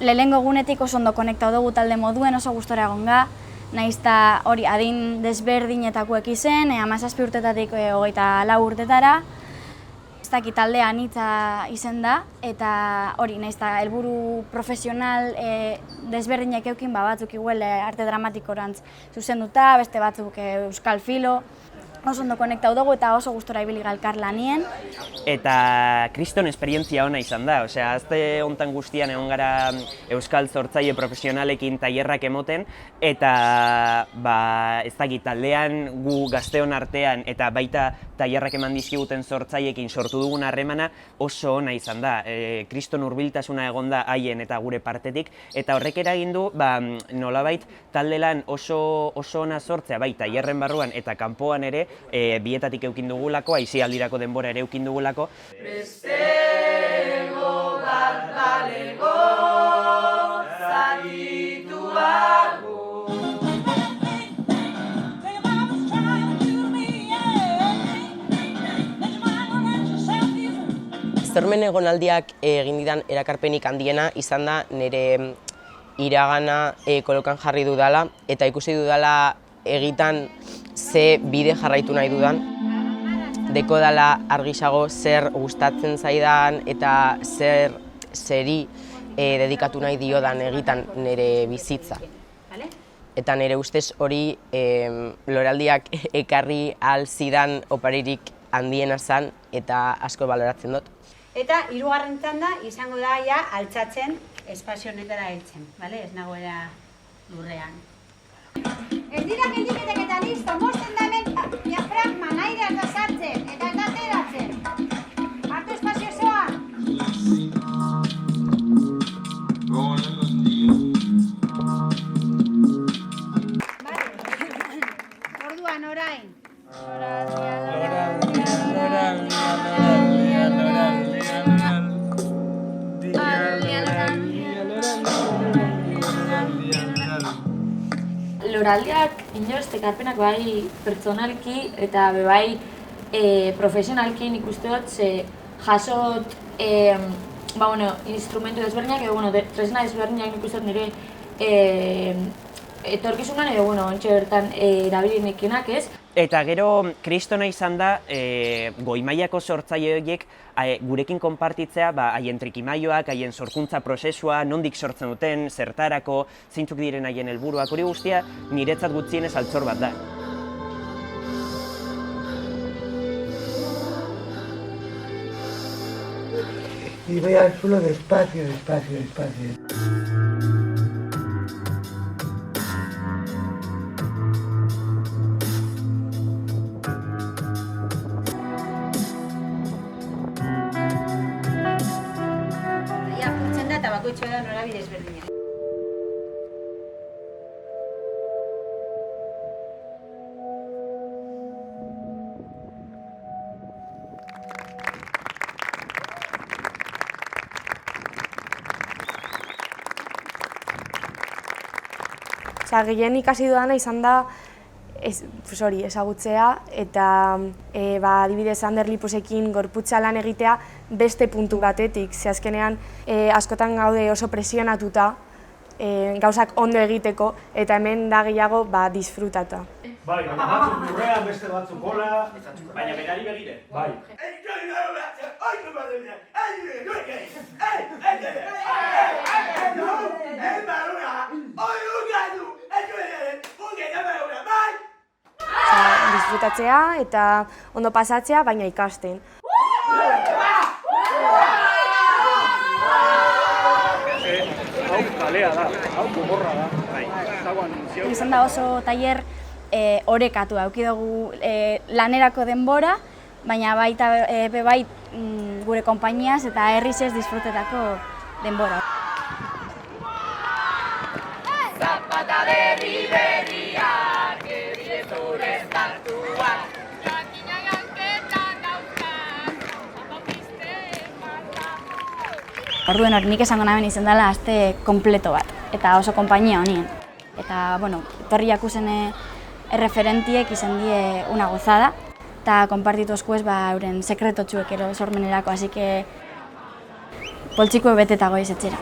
Lehengo egunetik oso ondo konektau dugu talde moduen, oso gustora egon ga, nahiz eta hori adin desberdinetakoek izen, 17 urtetatik 24 urtetara. Ez dakit taldea anitza izen da, eta hori nahiz eta helburu profesional desberdinek eukin, batzuk igual arte dramatikorantz zuzenduta, beste batzuk euskal filo. Oso ondo konektau dugu eta oso gustora ibili galkar lanien. Eta kriston esperientzia ona izan da, osea, azte hontan guztian egon gara euskal sortzaile profesionalekin tailerrak emoten, eta ez dakit taldean gu gazteon artean eta baita tailerrak eman dizkiguten sortzaileekin sortu dugun harremana oso ona izan da. Kriston hurbiltasuna egon da haien eta gure partetik, eta horrek eragin du nolabait talde lan oso ona sortzea, bai tailerren barruan eta kanpoan ere, bietatik eukin dugulako, aisialdirako denbora ere eukin dugulako. Bestego bat balego, zatituago. Zormen egonaldiak egin didan erakarpenik handiena izan da nire iragana kolokan jarri dudala, eta ikusi dudala egitan ze bide jarraitu nahi dudan. Deko dala argisago zer gustatzen zaidan eta zeri dedikatu nahi diodan egitan nire bizitza. Eta nire ustez hori loraldiak ekarri ahal zidan oparirik handiena zan eta asko baloratzen dut. Eta hirugarren txanda izango da ja altxatzen espazio honetara heltzen, ez nagoela lurrean. Ez dira geldiketek eta listo, mozten da hemen diafragman airea eta sartzen eta ateratzen. Hartu espazio zoa! Orduan, orain. Loraldiak inoz ekarpenak bai pertsonalki eta bai profesionalki nik uste dut jasot instrumentu desberdinak edo tresna desberdinak nik uste dut nire etorkizunan edo ontxe bertan erabilinekinak ez. Eta gero kristona izan da goi mailako sortzaile horiek gurekin konpartitzea haien trikimaioak, haien sorkuntza prozesua, nondik sortzen duten, zertarako, zeintzuk diren haien helburuak, hori guztia niretzat gutxienez altxor bat da. Y voy al suelo despacio, despacio, despacio. Bakoitxoa da norabide ezberdina. Gehien ikasi dudana izan da ezagutzea eta adibidez Ander Lipusekin gorputza lan egitea beste puntu batetik. Ze azkenean askotan gaude oso presionatuta gauzak ondo egiteko eta hemen da gehiago disfrutata. Bai, baina batzuk lurrean, beste batzuk hola, baina berari begire. Bai. Disfrutatzea eta ondo pasatzea, baina ikasten. Hau kalea da, hau gogorra da. Izan da oso tailer orekatu, eduki dugu lanerako denbora, baina baita gure konpainiaz eta herrizez disfrutetako denbora. Zapata de Riberiak, ebietur ez tartuak. Orduen hori nik esango naben izan dela aste kompleto bat, eta oso konpainia honien. Eta, etorri jakuzen erreferentiek izan die una gozada, eta konpartitu eskuez euren sekretotxuek ero sormenerako, así que poltsiko betetago izetzera.